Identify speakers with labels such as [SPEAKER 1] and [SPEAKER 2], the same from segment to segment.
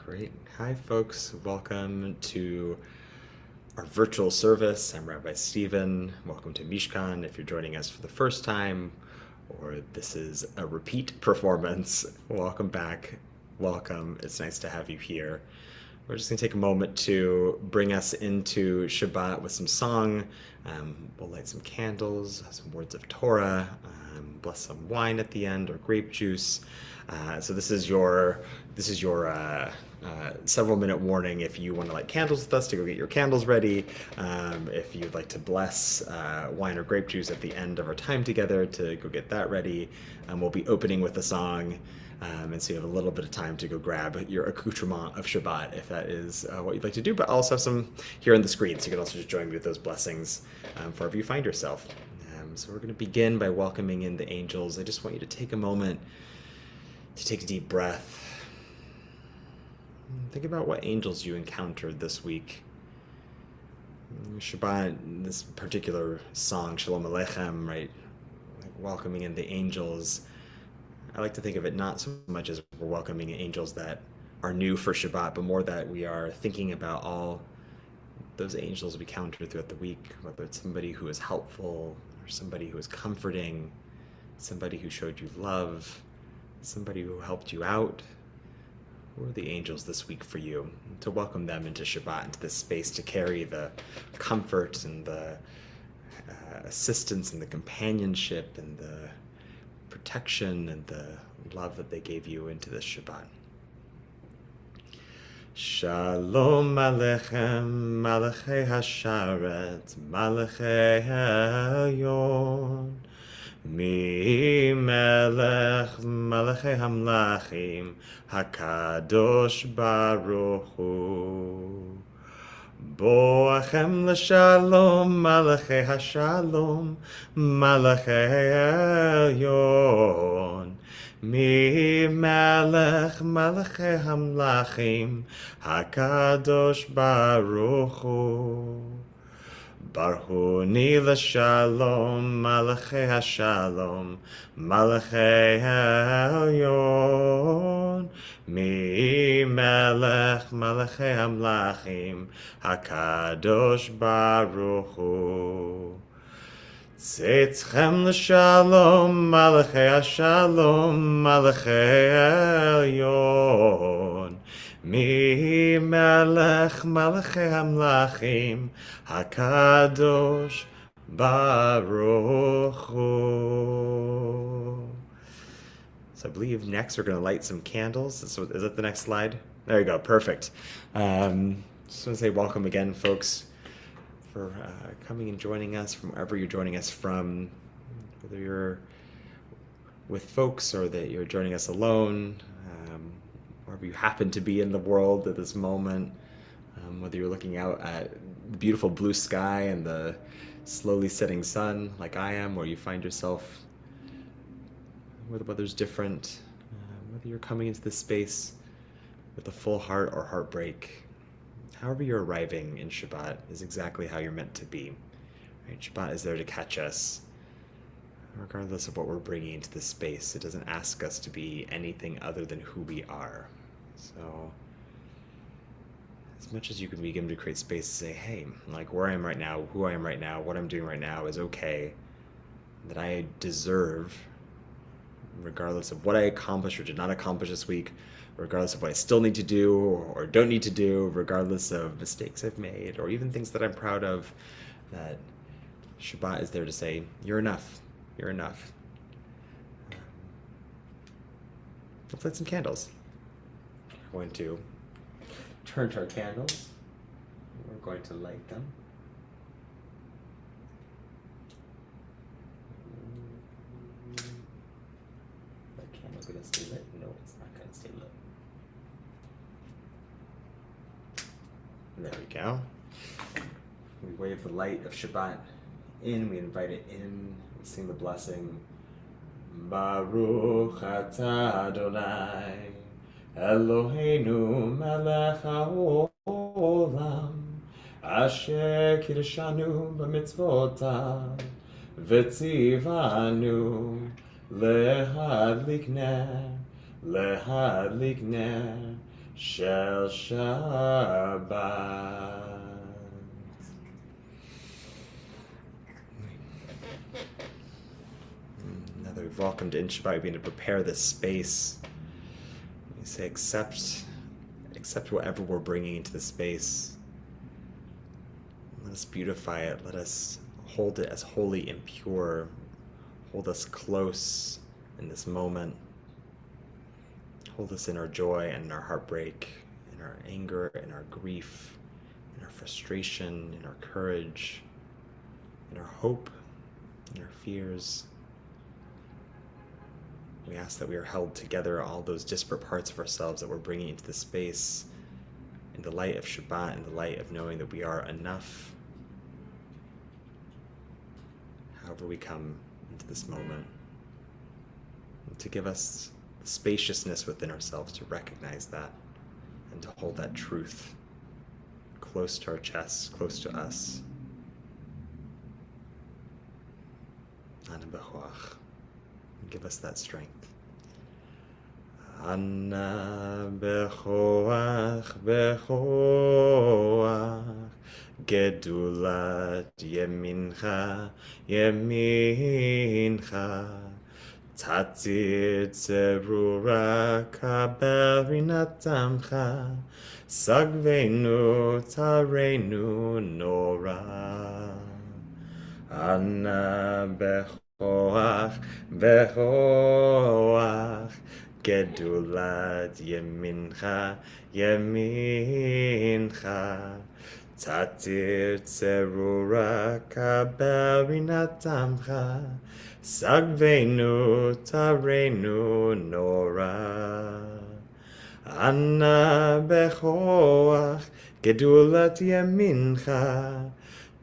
[SPEAKER 1] Great. Hi, folks. Welcome to our virtual service. I'm Rabbi Stephen. Welcome to Mishkan. If you're joining us for the first time, or this is a repeat performance, welcome back. Welcome. It's nice to have you here. We're just going to take a moment to bring us into Shabbat with some song. We'll light some candles, some words of Torah, bless some wine at the end or grape juice. So this is your several minute warning if you want to light candles with us to go get your candles ready. If you'd like to bless wine or grape juice at the end of our time together, to go get that ready. We'll be opening with a song. And so you have a little bit of time to go grab your accoutrement of Shabbat if that is what you'd like to do. But I'll also have some here on the screen, so you can also just join me with those blessings wherever you find yourself. So we're going to begin by welcoming in the angels. I just want you to take a moment to take a deep breath. Think about what angels you encountered this week. Shabbat, this particular song, Shalom Aleichem, right? Like welcoming in the angels. I like to think of it not so much as we're welcoming angels that are new for Shabbat, but more that we are thinking about all those angels we encountered throughout the week, whether it's somebody who is helpful or somebody who is comforting, somebody who showed you love, somebody who helped you out. Who are the angels this week for you? And to welcome them into Shabbat, into this space to carry the comfort and the assistance and the companionship and the protection and the love that they gave you into this Shabbat. Shalom Aleichem, Malachei Hasharet, Malachei Elyon, Mi Melech, Malachei Hamlachim, Hakadosh Baruch Hu. Boachem l'shalom, Malachei Hashalom, Malachei Elyon. Mi Melech, Malachei Hamlachim, Hakadosh Baruch Hu. Baruch Hu ni l'shalom, Malachei Hashalom, Malachei Elyon. Mi Melech, Malachei Hamlachim, Hakadosh Baruch Hu. Tzeitchem l'shalom, Malachei Hashalom, Malachei Elyon. Mi Melech, Malachei Hamlachim, Hakadosh Baruch Hu. So I believe next we're going to light some candles. Is that the next slide? There you go. Perfect. Just want to say welcome again, folks, for coming and joining us from wherever you're joining us from, whether you're with folks or that you're joining us alone, wherever you happen to be in the world at this moment, whether you're looking out at the beautiful blue sky and the slowly setting sun like I am, or you find yourself where the weather's different, whether you're coming into this space with a full heart or heartbreak. However you're arriving in Shabbat is exactly how you're meant to be. Right? Shabbat is there to catch us, regardless of what we're bringing into this space. It doesn't ask us to be anything other than who we are. So, as much as you can begin to create space to say, hey, like where I am right now, who I am right now, what I'm doing right now is okay, that I deserve, regardless of what I accomplished or did not accomplish this week, regardless of what I still need to do or don't need to do, regardless of mistakes I've made, or even things that I'm proud of, that Shabbat is there to say, you're enough, you're enough. Let's light some candles. We're going to turn to our candles. We're going to light them. That candle's going to stay lit? No, it's not going to stay lit. There we go. We wave the light of Shabbat in, we invite it in, we sing the blessing. Baruch atah Adonai, Eloheinu melech haolam, asher kiddushanu b'mitzvotav, v'tzivanu lehadlik ner, shel Shabbat. Now that we've welcomed in Shabbat, we begin to prepare this space. We say, accept whatever we're bringing into the space. Let us beautify it. Let us hold it as holy and pure. Hold us close in this moment. Hold us in our joy and in our heartbreak, in our anger, in our grief, in our frustration, in our courage, in our hope, in our fears. We ask that we are held together, all those disparate parts of ourselves that we're bringing into the space, in the light of Shabbat, in the light of knowing that we are enough, however we come into this moment, and to give us the spaciousness within ourselves to recognize that and to hold that truth close to our chests, close to us. Ana b'choach. Give us that strength. Ana b'choach, b'choach, gedulat yemincha, yemincha, tatzir tzerura kabel rinatamcha, sagvenu tarenu nora. Ana b'choach, b'choach, gedulat yemincha, yemincha, tatir tzerura kabel rinatamcha, sagvenu tarenu nora. Ana b'choach, gedulat yemincha,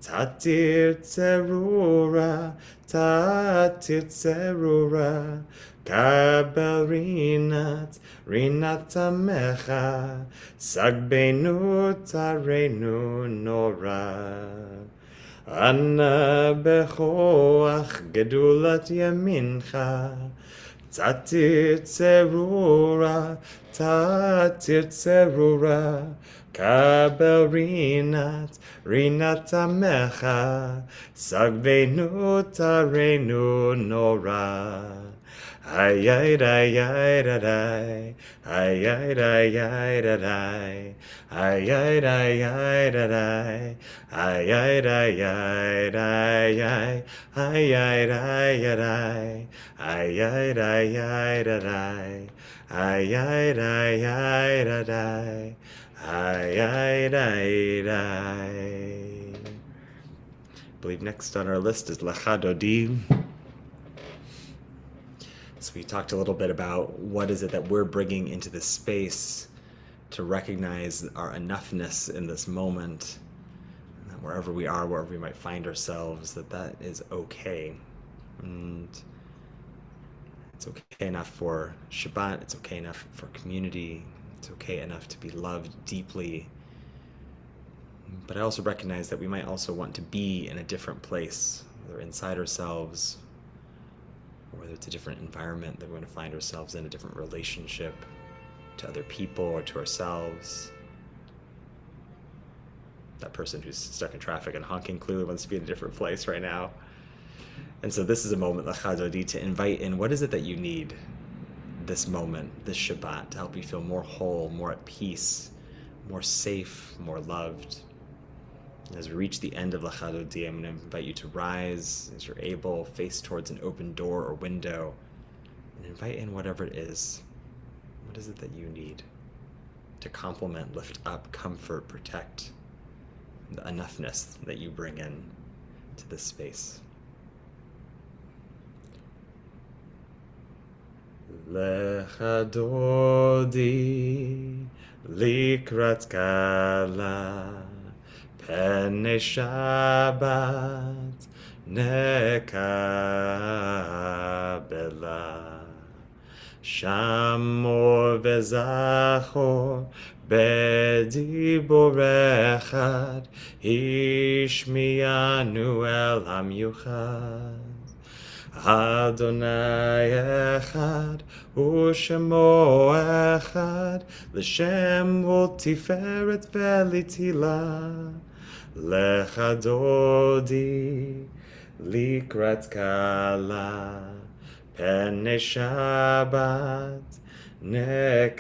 [SPEAKER 1] tatir tzerura, tatir tzerura, kabel rinatamecha, sagbenu tarenu nora. Ana b'choach, gedulat yemincha, tatir tzerura, tatir tzerura, kabel rinatamecha, sagvenu tarenu nora. Ayay ayay ayay ayay ayay ayay ayay ayay ayay ayay I believe next on our list is Lecha Dodi. So we talked a little bit about what is it that we're bringing into this space to recognize our enoughness in this moment, and that wherever we are, wherever we might find ourselves, that is okay. And it's okay enough for Shabbat, it's okay enough for community, it's okay enough to be loved deeply. But I also recognize that we might also want to be in a different place, whether inside ourselves, or whether it's a different environment that we want to find ourselves in, a different relationship to other people or to ourselves. That person who's stuck in traffic and honking clearly wants to be in a different place right now. And so this is a moment, Lecha Dodi, to invite in what is it that you need this moment, this Shabbat, to help you feel more whole, more at peace, more safe, more loved. And as we reach the end of Lecha Dodi, I'm going to invite you to rise as you're able, face towards an open door or window, and invite in whatever it is. What is it that you need to complement, lift up, comfort, protect the enoughness that you bring in to this space? Lecha Dodi likrat kala Pene Shabbat nekabela Shamor vezachor bedibor echad Ishmiyanu el hamyuchad Adonai echad, u'shemo echad, l'shem u'tiferet ve'litila, lecha dodi, likrat kala, pene Shabbat, nekabela.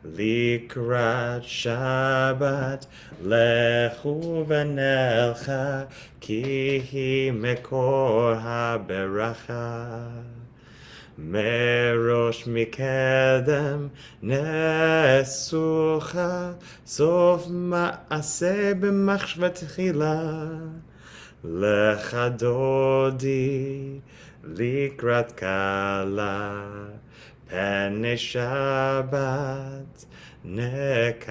[SPEAKER 1] Likrat Shabbat, lechu v'nelcha, ki hi mekor haberacha. Merosh mikedem nesucha, sof ma'aseh b'machshvat tchila. Lecha dodi, likrat kala, pene Shabbat, nekabela.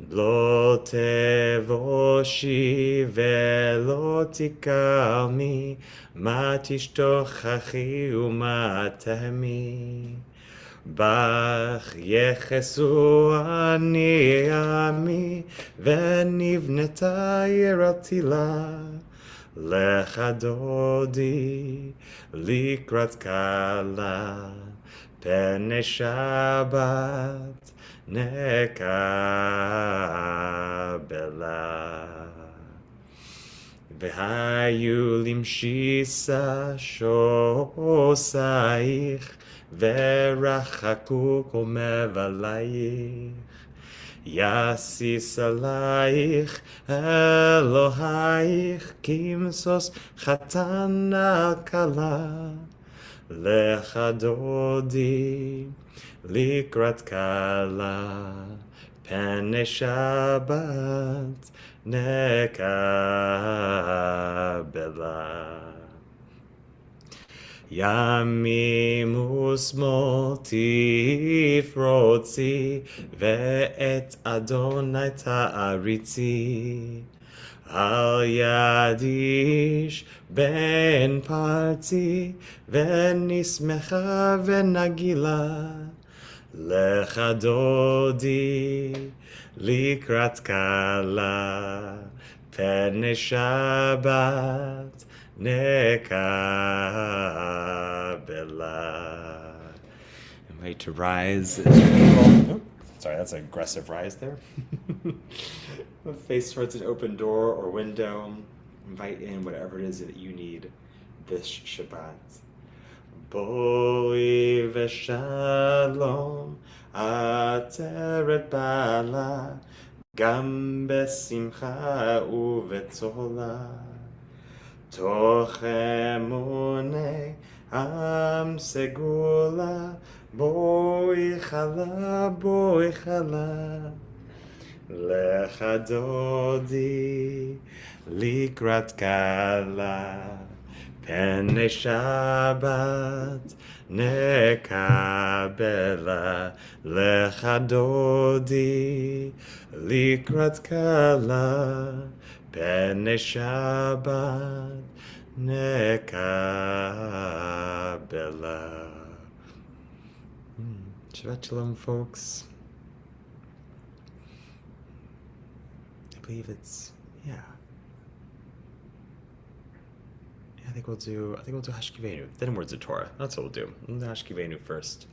[SPEAKER 1] Lo tevoshi velo tikalmi, ma tishtochachi u'ma tehmi. Bach yechesu ani ami, venivneta yeratila. Lecha dodi, likrat kala, pene Shabbat, nekabela. V'hayu limshisa shosaich, v'rachaku kol mevalayich. Yasis alayich Elohaich, kimsos chatan al kala. Lecha dodi, likrat kala, pene Shabbat, nekabela. Yamim usmol tifrotzi, ve'et Adonai ta'aritzi. Al yadish ben parti, ve'nismecha ve'nagila. Lecha dodi, likrat kala, pene Shabbat, nekabela. Invite to rise as people. Oh, sorry, that's an aggressive rise there. Face towards an open door or window. Invite in whatever it is that you need this Shabbat. Boi v'shalom, ateret bala, gam besimcha u'vetzola. Toch emune am segula, boi chala. Lecha dodi, likrat kala, pene Shabbat, nekabela. Lecha dodi, likrat kala, pene Shabbat, nekabela. Shabbat shalom, folks. I believe it's, yeah. I think we'll do Hashkivenu, then words of Torah. That's what we'll do. We'll do Hashkivenu first.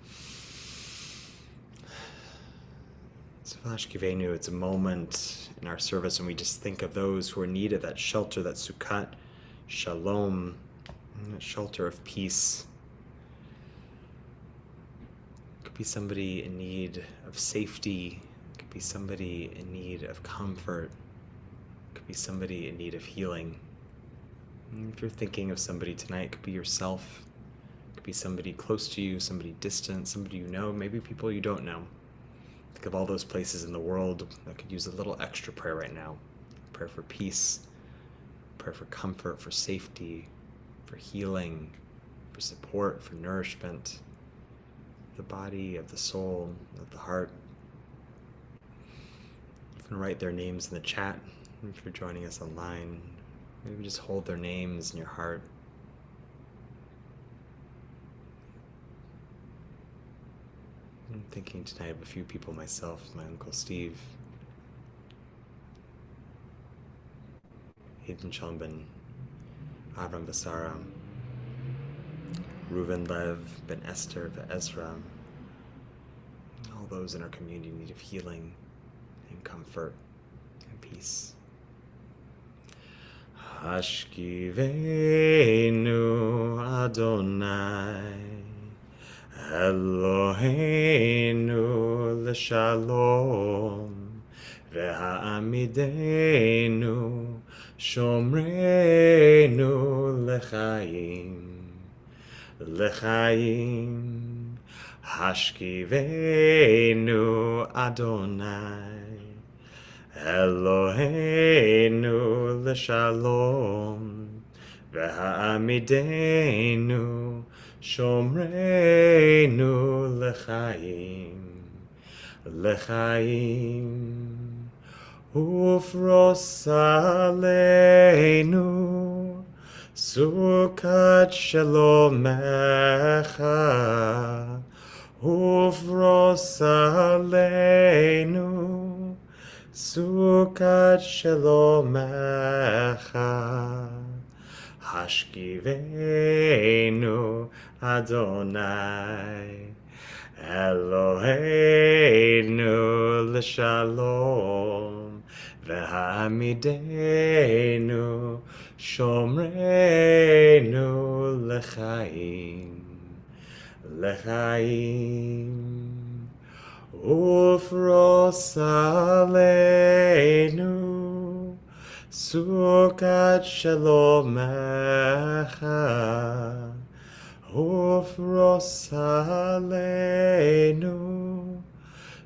[SPEAKER 1] So for Hashkivenu, it's a moment in our service when we just think of those who are in need of that shelter, that sukkot, shalom, that shelter of peace. It could be somebody in need of safety. It could be somebody in need of comfort. It could be somebody in need of healing. And if you're thinking of somebody tonight, it could be yourself. It could be somebody close to you, somebody distant, somebody you know, maybe people you don't know. Think of all those places in the world that could use a little extra prayer right now. Prayer for peace, prayer for comfort, for safety, for healing, for support, for nourishment, of the body, of the soul, of the heart. You can write their names in the chat if you're joining us online. Maybe just hold their names in your heart. I'm thinking tonight of a few people myself, my Uncle Steve, Hayden Shalom ben Avram Basara, Reuven Lev ben Esther Ezra, all those in our community in need of healing and comfort and peace. Hashkivenu Adonai Eloheinu l'shalom ve'amidenu shomreinu l'chaim Hashkivenu Adonai Eloheinu l'shalom ve'amidenu shomreinu l'chaim ufros aleinu sukat shalomecha ufros aleinu sukat shalomecha Hashkivenu Adonai Eloheinu l'shalom ve'hamidenu shomreinu l'chaim ufros aleinu sukat shalomecha ufros aleinu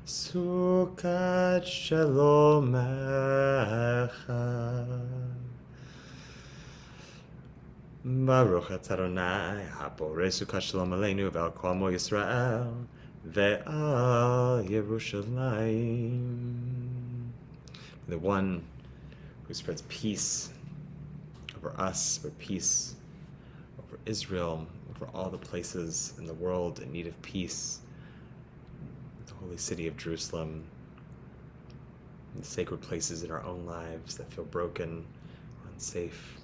[SPEAKER 1] sukat shalomecha Baruch atah Adonai haborei sukat shalom aleinu ve'al kol amo Yisrael ve'al Yerushalayim. The one who spreads peace over us, but peace over Israel, over all the places in the world in need of peace, the holy city of Jerusalem, the sacred places in our own lives that feel broken, unsafe,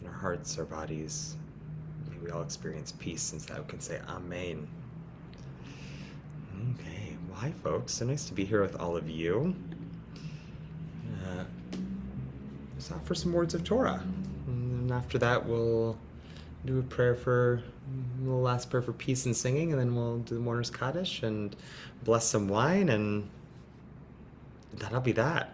[SPEAKER 1] in our hearts, our bodies. May we all experience peace, since that we can say Amen. Okay, well, hi folks, so nice to be here with all of you. Let's offer some words of Torah, and after that we'll do a last prayer for peace and singing, and then we'll do the mourner's Kaddish and bless some wine, and that'll be that.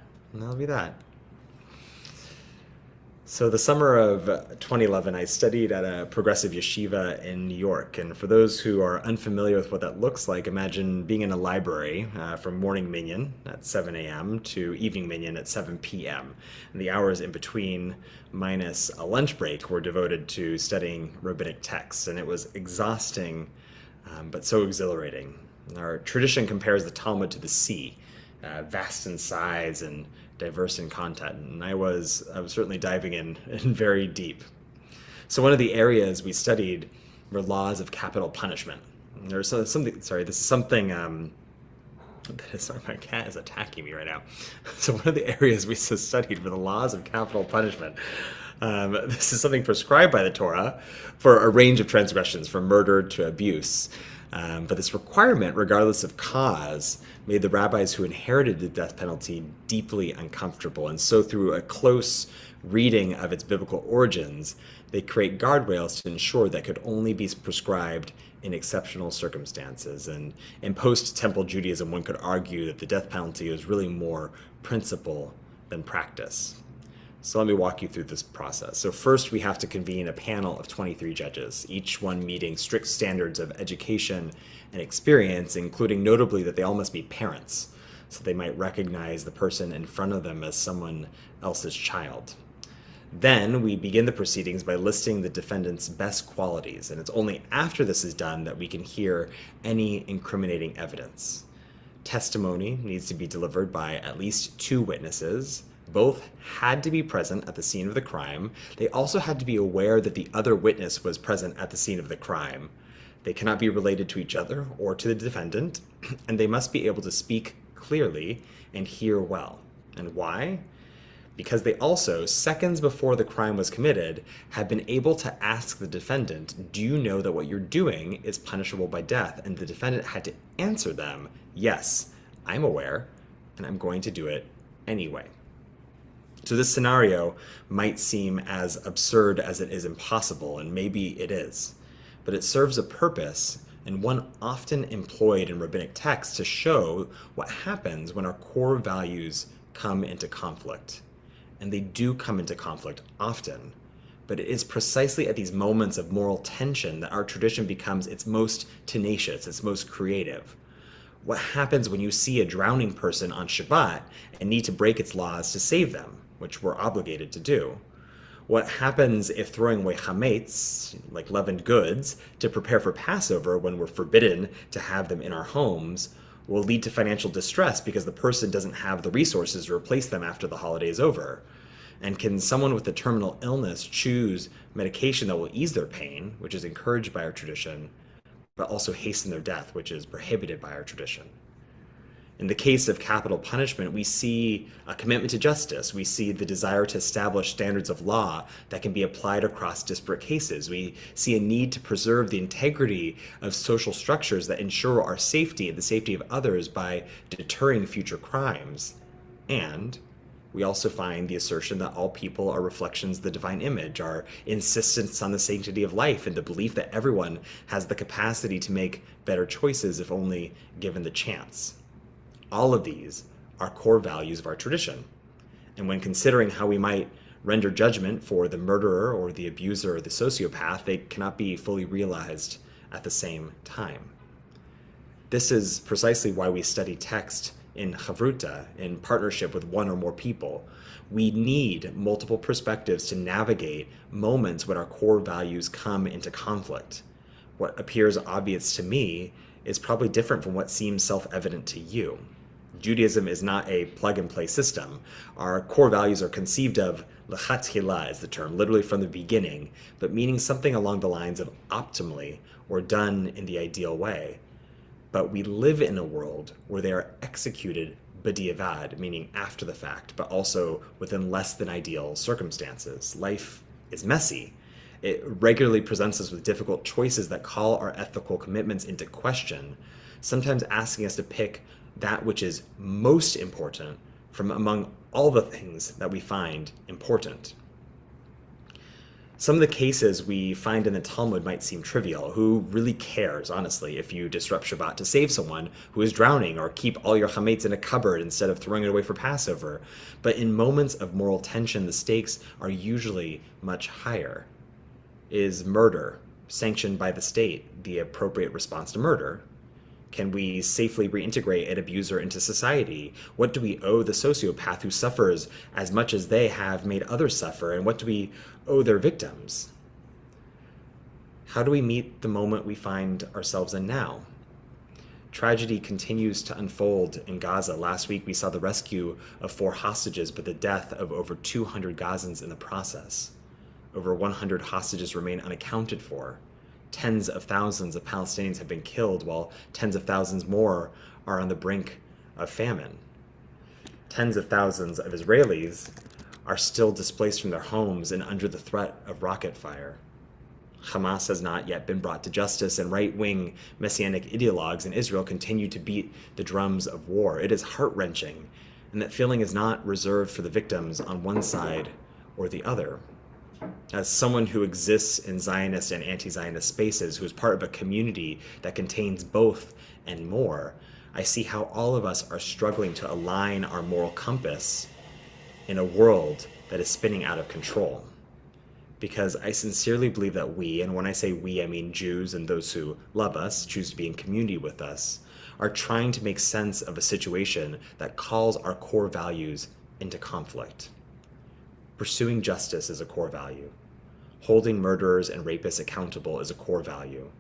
[SPEAKER 1] So the summer of 2011, I studied at a progressive yeshiva in New York. And for those who are unfamiliar with what that looks like, imagine being in a library from morning minyan at 7 a.m. to evening minyan at 7 p.m. And the hours in between, minus a lunch break, were devoted to studying rabbinic texts. And it was exhausting, but so exhilarating. Our tradition compares the Talmud to the sea, vast in size and diverse in content, and I was certainly diving in very deep. So one of the areas we studied were laws of capital punishment. There's something. Sorry, this is something. Sorry, my cat is attacking me right now. So one of the areas we studied were the laws of capital punishment. This is something prescribed by the Torah for a range of transgressions, from murder to abuse. But this requirement, regardless of cause, made the rabbis who inherited the death penalty deeply uncomfortable. And so through a close reading of its biblical origins, they create guardrails to ensure that could only be prescribed in exceptional circumstances. And in post-temple Judaism, one could argue that the death penalty was really more principle than practice. So let me walk you through this process. So first, we have to convene a panel of 23 judges, each one meeting strict standards of education and experience, including notably that they all must be parents, so they might recognize the person in front of them as someone else's child. Then we begin the proceedings by listing the defendant's best qualities, and it's only after this is done that we can hear any incriminating evidence. Testimony needs to be delivered by at least 2 witnesses. Both had to be present at the scene of the crime. They also had to be aware that the other witness was present at the scene of the crime. They cannot be related to each other or to the defendant, and they must be able to speak clearly and hear well. And why? because they also, seconds before the crime was committed, had been able to ask the defendant, do you know that what you're doing is punishable by death? And the defendant had to answer them, yes, I'm aware, and I'm going to do it anyway. So this scenario might seem as absurd as it is impossible, and maybe it is, but it serves a purpose, and one often employed in rabbinic texts, to show what happens when our core values come into conflict. And they do come into conflict often, but it is precisely at these moments of moral tension that our tradition becomes its most tenacious, its most creative. What happens when you see a drowning person on Shabbat and need to break its laws to save them, which we're obligated to do? What happens if throwing away chametz, like leavened goods, to prepare for Passover when we're forbidden to have them in our homes, will lead to financial distress because the person doesn't have the resources to replace them after the holiday is over? And can someone with a terminal illness choose medication that will ease their pain, which is encouraged by our tradition, but also hasten their death, which is prohibited by our tradition? In the case of capital punishment, we see a commitment to justice. We see the desire to establish standards of law that can be applied across disparate cases. We see a need to preserve the integrity of social structures that ensure our safety and the safety of others by deterring future crimes. And we also find the assertion that all people are reflections of the divine image, our insistence on the sanctity of life, and the belief that everyone has the capacity to make better choices if only given the chance. All of these are core values of our tradition. And when considering how we might render judgment for the murderer or the abuser or the sociopath, they cannot be fully realized at the same time. This is precisely why we study text in chavruta, in partnership with one or more people. We need multiple perspectives to navigate moments when our core values come into conflict. What appears obvious to me is probably different from what seems self-evident to you. Judaism is not a plug-and-play system. Our core values are conceived of, lechatchila is the term, literally from the beginning, but meaning something along the lines of optimally or done in the ideal way. But we live in a world where they are executed b'diavad, meaning after the fact, but also within less than ideal circumstances. Life is messy. It regularly presents us with difficult choices that call our ethical commitments into question, sometimes asking us to pick that which is most important from among all the things that we find important. Some of the cases we find in the Talmud might seem trivial. Who really cares, honestly, if you disrupt Shabbat to save someone who is drowning, or keep all your chametz in a cupboard instead of throwing it away for Passover? But in moments of moral tension, the stakes are usually much higher. Is murder, sanctioned by the state, the appropriate response to murder? Can we safely reintegrate an abuser into society? What do we owe the sociopath who suffers as much as they have made others suffer? And what do we owe their victims? How do we meet the moment we find ourselves in now? Tragedy continues to unfold in Gaza. Last week we saw the rescue of 4 hostages, but the death of over 200 Gazans in the process. Over 100 hostages remain unaccounted for. Tens of thousands of Palestinians have been killed, while tens of thousands more are on the brink of famine. Tens of thousands of Israelis are still displaced from their homes and under the threat of rocket fire. Hamas has not yet been brought to justice, and right-wing messianic ideologues in Israel continue to beat the drums of war. It is heart-wrenching, and that feeling is not reserved for the victims on one side or the other. As someone who exists in Zionist and anti-Zionist spaces, who is part of a community that contains both and more, I see how all of us are struggling to align our moral compass in a world that is spinning out of control. Because I sincerely believe that we, and when I say we, I mean Jews and those who love us, choose to be in community with us, are trying to make sense of a situation that calls our core values into conflict. Pursuing justice is a core value. Holding murderers and rapists accountable is a core value.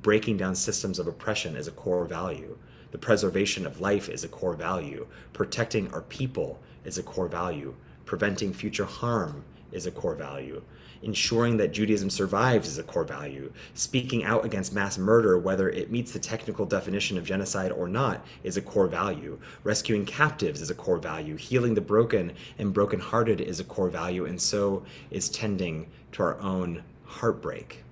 [SPEAKER 1] Breaking down systems of oppression is a core value. The preservation of life is a core value. Protecting our people is a core value. Preventing future harm is a core value. Ensuring that Judaism survives is a core value. Speaking out against mass murder, whether it meets the technical definition of genocide or not, is a core value. Rescuing captives is a core value. Healing the broken and brokenhearted is a core value, and so is tending to our own heartbreak.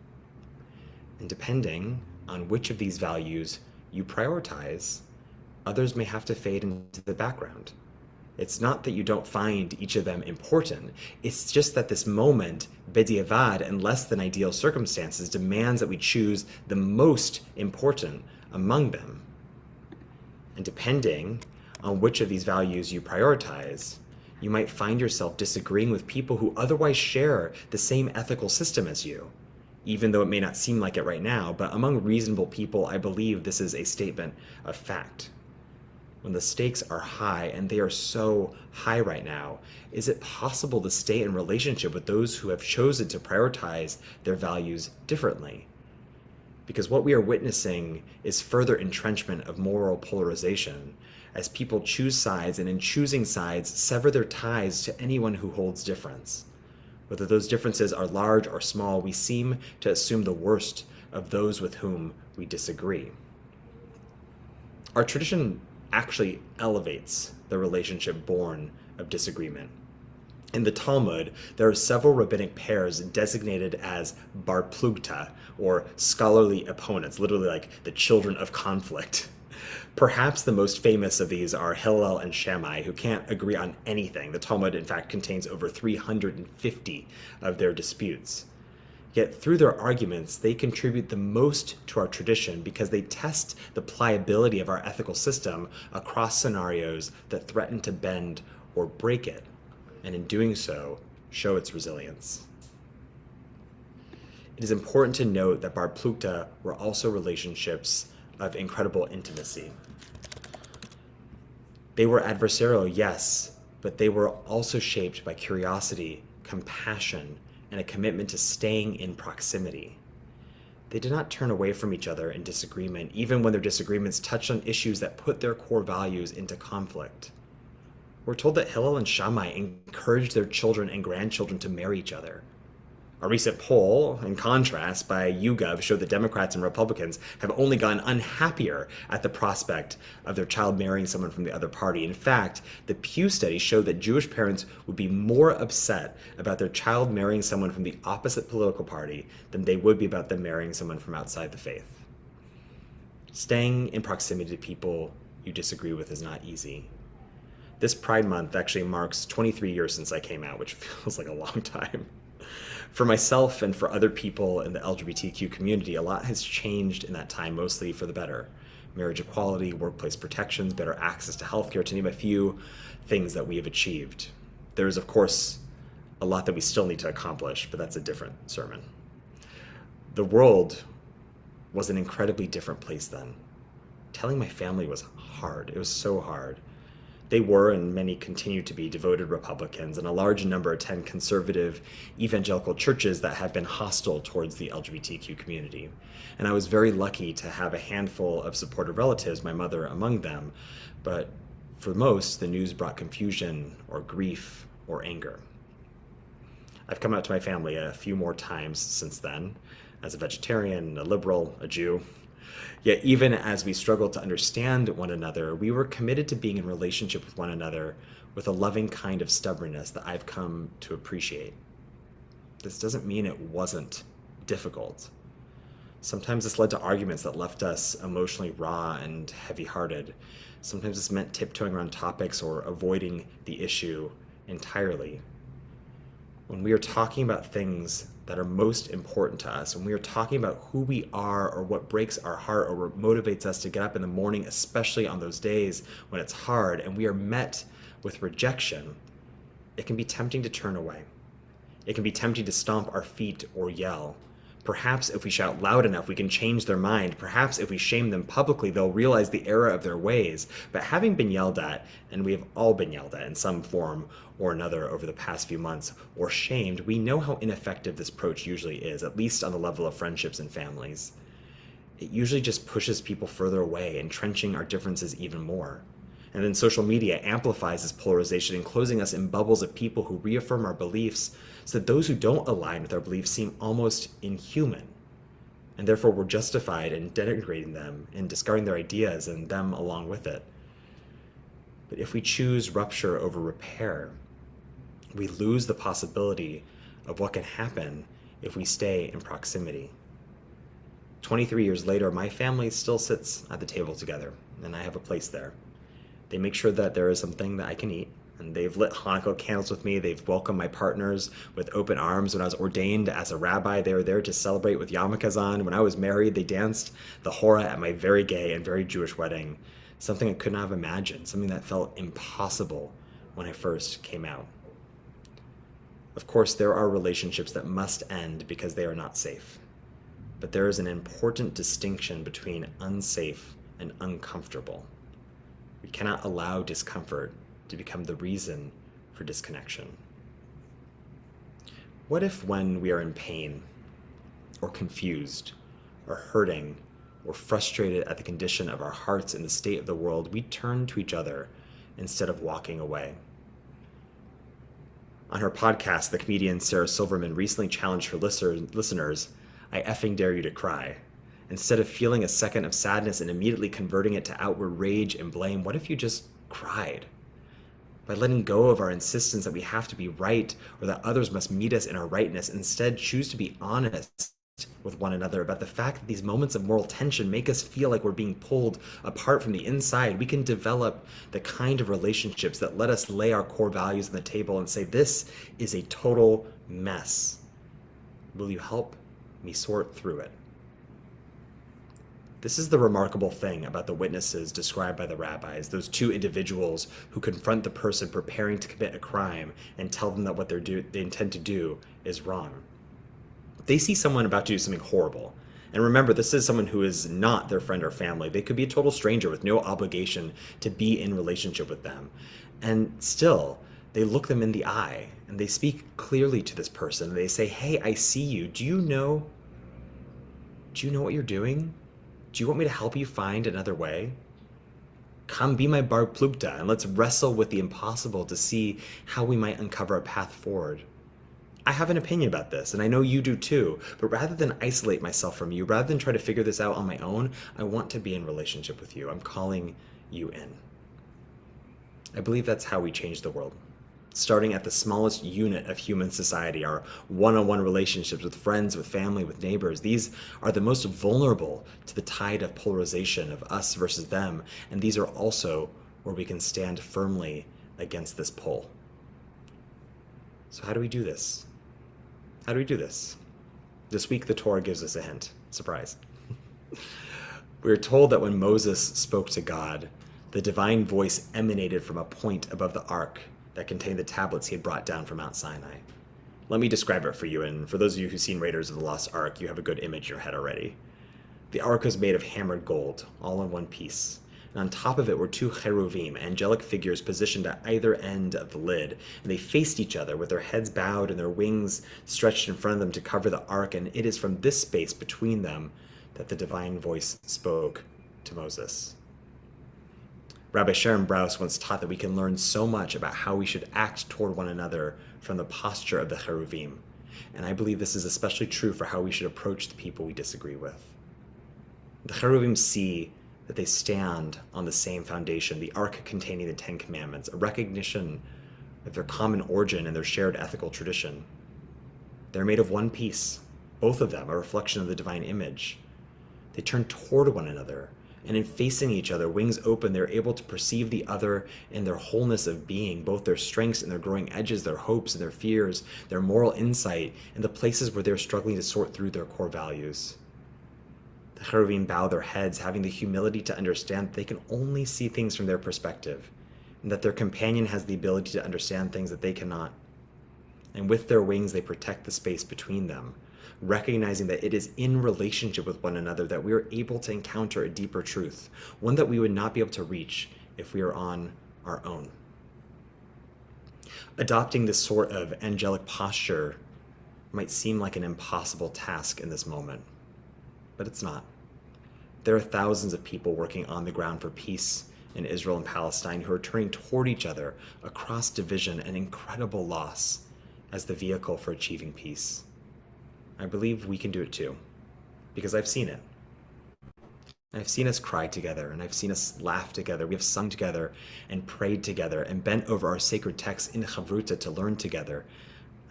[SPEAKER 1] And depending on which of these values you prioritize, others may have to fade into the background. It's not that you don't find each of them important. It's just that this moment, b'diavad, and less than ideal circumstances, demands that we choose the most important among them. And depending on which of these values you prioritize, you might find yourself disagreeing with people who otherwise share the same ethical system as you, even though it may not seem like it right now. But among reasonable people, I believe this is a statement of fact. When the stakes are high, and they are so high right now, is it possible to stay in relationship with those who have chosen to prioritize their values differently? Because what we are witnessing is further entrenchment of moral polarization, as people choose sides, and in choosing sides, sever their ties to anyone who holds difference. Whether those differences are large or small, we seem to assume the worst of those with whom we disagree. Our tradition actually elevates the relationship born of disagreement. In the Talmud, there are several rabbinic pairs designated as bar plugta, or scholarly opponents, literally like the children of conflict. Perhaps the most famous of these are Hillel and Shammai, who can't agree on anything. The Talmud, in fact, contains over 350 of their disputes. Yet through their arguments, they contribute the most to our tradition because they test the pliability of our ethical system across scenarios that threaten to bend or break it, and in doing so, show its resilience. It is important to note that bar plugta were also relationships of incredible intimacy. They were adversarial, yes, but they were also shaped by curiosity, compassion, and a commitment to staying in proximity. They did not turn away from each other in disagreement, even when their disagreements touched on issues that put their core values into conflict. We're told that Hillel and Shammai encouraged their children and grandchildren to marry each other. A recent poll, in contrast, by YouGov showed that Democrats and Republicans have only gotten unhappier at the prospect of their child marrying someone from the other party. In fact, the Pew study showed that Jewish parents would be more upset about their child marrying someone from the opposite political party than they would be about them marrying someone from outside the faith. Staying in proximity to people you disagree with is not easy. This Pride Month actually marks 23 years since I came out, which feels like a long time. For myself and for other people in the LGBTQ community, a lot has changed in that time, mostly for the better. Marriage equality, workplace protections, better access to healthcare, to name a few things that we have achieved. There is, of course, a lot that we still need to accomplish, but that's a different sermon. The world was an incredibly different place then. Telling my family was hard. It was so hard. They were, and many continue to be, devoted Republicans, and a large number attend conservative evangelical churches that have been hostile towards the LGBTQ community. And I was very lucky to have a handful of supportive relatives, my mother among them, but for most, the news brought confusion or grief or anger. I've come out to my family a few more times since then, as a vegetarian, a liberal, a Jew. Yet even as we struggled to understand one another, we were committed to being in relationship with one another with a loving kind of stubbornness that I've come to appreciate. This doesn't mean it wasn't difficult. Sometimes this led to arguments that left us emotionally raw and heavy-hearted. Sometimes this meant tiptoeing around topics or avoiding the issue entirely. When we are talking about things that are most important to us, when we are talking about who we are or what breaks our heart or what motivates us to get up in the morning, especially on those days when it's hard and we are met with rejection, it can be tempting to turn away. It can be tempting to stomp our feet or yell. Perhaps if we shout loud enough, we can change their mind. Perhaps if we shame them publicly, they'll realize the error of their ways. But having been yelled at, and we have all been yelled at in some form or another over the past few months, or shamed, we know how ineffective this approach usually is, at least on the level of friendships and families. It usually just pushes people further away, entrenching our differences even more. And then social media amplifies this polarization, enclosing us in bubbles of people who reaffirm our beliefs so that those who don't align with our beliefs seem almost inhuman. And therefore we're justified in denigrating them and discarding their ideas and them along with it. But if we choose rupture over repair, we lose the possibility of what can happen if we stay in proximity. 23 years later, my family still sits at the table together, and I have a place there. They make sure that there is something that I can eat, and they've lit Hanukkah candles with me. They've welcomed my partners with open arms. When I was ordained as a rabbi, they were there to celebrate with yarmulkes on. When I was married, they danced the hora at my very gay and very Jewish wedding, something I could not have imagined, something that felt impossible when I first came out. Of course, there are relationships that must end because they are not safe. But there is an important distinction between unsafe and uncomfortable. We cannot allow discomfort to become the reason for disconnection. What if when we are in pain, or confused, or hurting, or frustrated at the condition of our hearts and the state of the world, we turn to each other instead of walking away? On her podcast, the comedian Sarah Silverman recently challenged her listeners, I effing dare you to cry. Instead of feeling a second of sadness and immediately converting it to outward rage and blame, what if you just cried? By letting go of our insistence that we have to be right or that others must meet us in our rightness, instead choose to be honest with one another about the fact that these moments of moral tension make us feel like we're being pulled apart from the inside. We can develop the kind of relationships that let us lay our core values on the table and say, this is a total mess. Will you help me sort through it? This is the remarkable thing about the witnesses described by the rabbis, those two individuals who confront the person preparing to commit a crime and tell them that what they intend to do is wrong. They see someone about to do something horrible. And remember, this is someone who is not their friend or family. They could be a total stranger with no obligation to be in relationship with them. And still, they look them in the eye and they speak clearly to this person. They say, hey, I see you. Do you know what you're doing? Do you want me to help you find another way? Come be my bar plugta and let's wrestle with the impossible to see how we might uncover a path forward. I have an opinion about this, and I know you do too, but rather than isolate myself from you, rather than try to figure this out on my own, I want to be in relationship with you. I'm calling you in. I believe that's how we change the world. Starting at the smallest unit of human society, our one-on-one relationships with friends, with family, with neighbors. These are the most vulnerable to the tide of polarization of us versus them, and these are also where we can stand firmly against this pull. So how do we do this? How do we do this? This week, the Torah gives us a hint. Surprise. We are told that when Moses spoke to God, the divine voice emanated from a point above the ark that contained the tablets he had brought down from Mount Sinai. Let me describe it for you, and for those of you who've seen Raiders of the Lost Ark, you have a good image in your head already. The ark was made of hammered gold, all in one piece. And on top of it were two cheruvim, angelic figures positioned at either end of the lid, and they faced each other with their heads bowed and their wings stretched in front of them to cover the ark, and it is from this space between them that the divine voice spoke to Moses. Rabbi Sharon Brous once taught that we can learn so much about how we should act toward one another from the posture of the cheruvim, and I believe this is especially true for how we should approach the people we disagree with. The cheruvim see that they stand on the same foundation, the ark containing the Ten Commandments, a recognition of their common origin and their shared ethical tradition. They're made of one piece, both of them a reflection of the divine image. They turn toward one another, and in facing each other, wings open, they're able to perceive the other in their wholeness of being, both their strengths and their growing edges, their hopes and their fears, their moral insight, and the places where they're struggling to sort through their core values. The cheruvim bow their heads, having the humility to understand that they can only see things from their perspective, and that their companion has the ability to understand things that they cannot. And with their wings, they protect the space between them, recognizing that it is in relationship with one another that we are able to encounter a deeper truth, one that we would not be able to reach if we are on our own. Adopting this sort of angelic posture might seem like an impossible task in this moment, but it's not. There are thousands of people working on the ground for peace in Israel and Palestine who are turning toward each other across division and incredible loss as the vehicle for achieving peace. I believe we can do it too, because I've seen it. I've seen us cry together, and I've seen us laugh together. We have sung together and prayed together and bent over our sacred texts in Chavruta to learn together.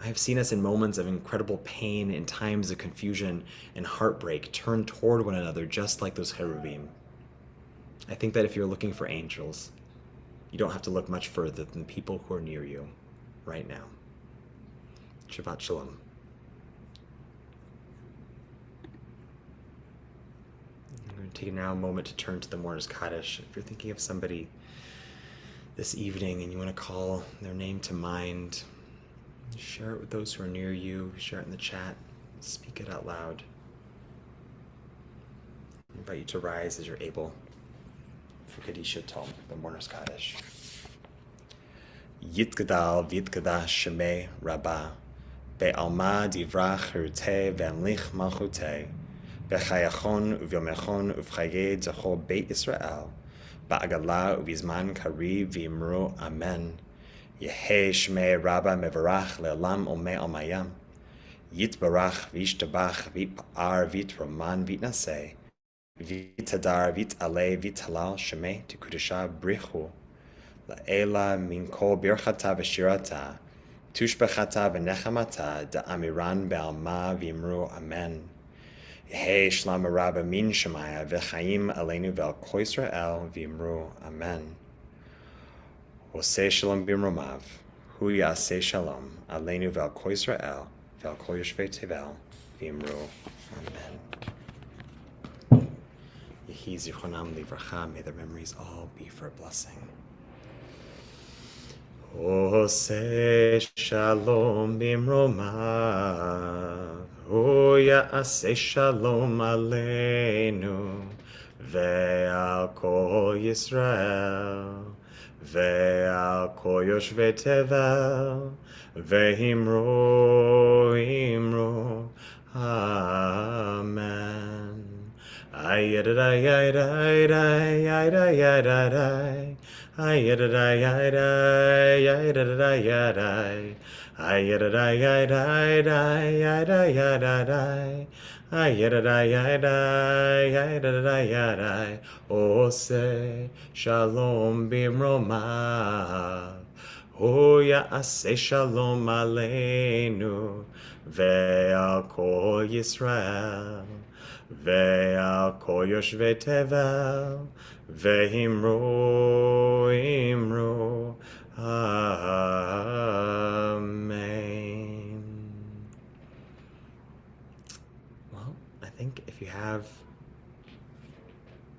[SPEAKER 1] I have seen us in moments of incredible pain, in times of confusion and heartbreak, turn toward one another just like those cherubim. I think that if you're looking for angels, you don't have to look much further than the people who are near you right now. Shabbat Shalom. I'm going to take now a moment to turn to the mourner's Kaddish. If you're thinking of somebody this evening and you want to call their name to mind, share it with those who are near you, share it in the chat, speak it out loud. I invite you to rise as you're able for Kaddish Tom, the mourner's Kaddish. Yitgadal v'yitgadash shemei Rabbah, be'alma divrach cherutei ve'amlich malchutei, be'chayachon uvyomechon uv'chayei zachor beit Yisrael, ba'agala uvizman kariv v'imru amen. Yehei shmei Rabbah mevarach le'olam omei almayam. Yitbarach v'yishtabach v'yitpa'ar v'yitroman v'yitnaseh. V'yitadar v'yitaleh v'yitalal shmei tikudesha brichu. La'ela min kol birchata v'shirata. Tushbechata v'nechamata da'amiran be'alma v'yimru amen. Yehei shlama Rabbah min shemaya v'chaim aleinu ve'al kol Yisrael v'yimru amen. Oseh shalom b'mromav, hu yaseh shalom, aleinu ve'al kol Yisrael, ve'al kol yoshvei tevel, v'imru, amen. Yehi zichronam livracha, may their memories all be for a blessing. Oseh shalom b'mromav, hu yaseh shalom aleinu, ve'al kol Yisrael, ve'al kol yoshvei tevel, ve'imru, imru, amen. Ayadadai, ayadadai, ayadadai, ayadadai, ayadadai, ayadadai, ayadadai, ayadadai, ayadadai, ayadadai, Oseh shalom b'mromav, hu yaseh shalom aleinu, ve'al kol Yisrael, ve'al kol yoshvei tevel, ve'imru, imru, amen. Well, I think if you have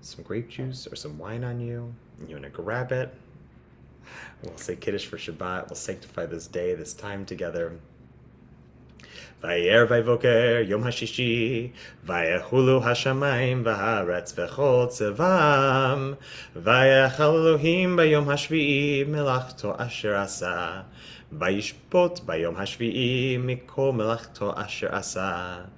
[SPEAKER 1] some grape juice or some wine on you, and you want to grab it, we'll say Kiddush for Shabbat. We'll sanctify this day, this time together. Vayer vayvoker yom hashishi, vayechulu hashamayim v'haaretz v'chol tzevam, vayechal Elohim bayom hashvi'i melachto asher asa, vayishpot bayom hashvi'i mikol melachto asher asa,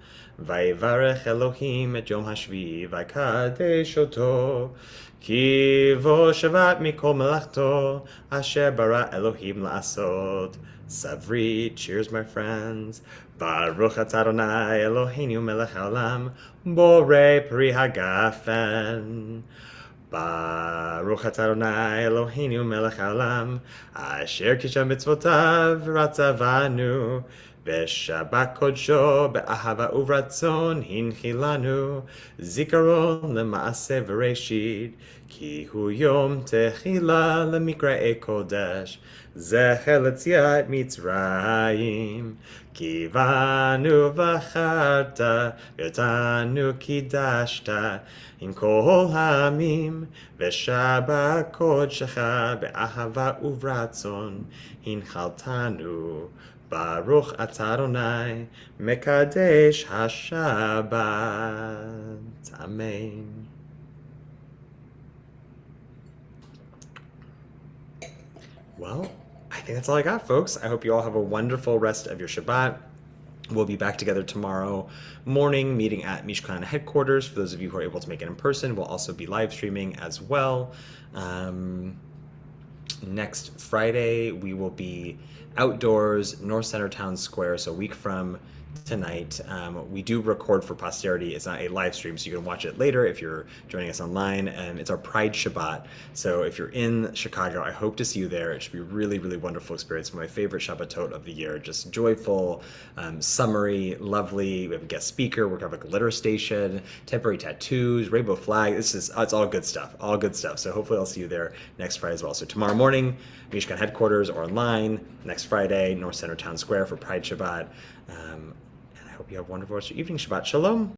[SPEAKER 1] vayivarech Elohim et yom hashvi'i vaykadesh oto, ki vo shavat mikol melachto asher bara Elohim la'asot. Savri, cheers my friends. Baruch atah Adonai Eloheinu melech haolam, borei pri hagafen. Baruch atah Adonai Eloheinu melech haolam, asher kisha mitzvotav ratzavanu, v'shabbat kodsho be'ahava uvratzon hinchilanu, zikaron lema'aseh v'reshit, ki hu yom techila lemikra'e kodesh, zecher letziat Mitzrayim, kivanu v'charta, v'yotanu kidashta, im kol ha'amim, v'shabbat kodshecha be'ahava uvratzon, hinchaltanu, Baruch atah Adonai, mekadesh haShabbat. Amen. Well, I think that's all I got, folks. I hope you all have a wonderful rest of your Shabbat. We'll be back together tomorrow morning, meeting at Mishkan headquarters. For those of you who are able to make it in person, we'll also be live streaming as well. Next Friday, we will be outdoors, North Center Town Square, so a week from tonight. We do record for posterity. It's not a live stream, so you can watch it later if you're joining us online. And it's our Pride Shabbat. So if you're in Chicago, I hope to see you there. It should be a really, really wonderful experience. My favorite Shabbatot of the year. Just joyful, summery, lovely. We have a guest speaker. We're going to have a glitter station, temporary tattoos, rainbow flag. It's all good stuff. All good stuff. So hopefully I'll see you there next Friday as well. So tomorrow morning, Mishkan headquarters or online. Next Friday, North Center Town Square for Pride Shabbat. And I hope you have a wonderful rest of your evening. Shabbat Shalom.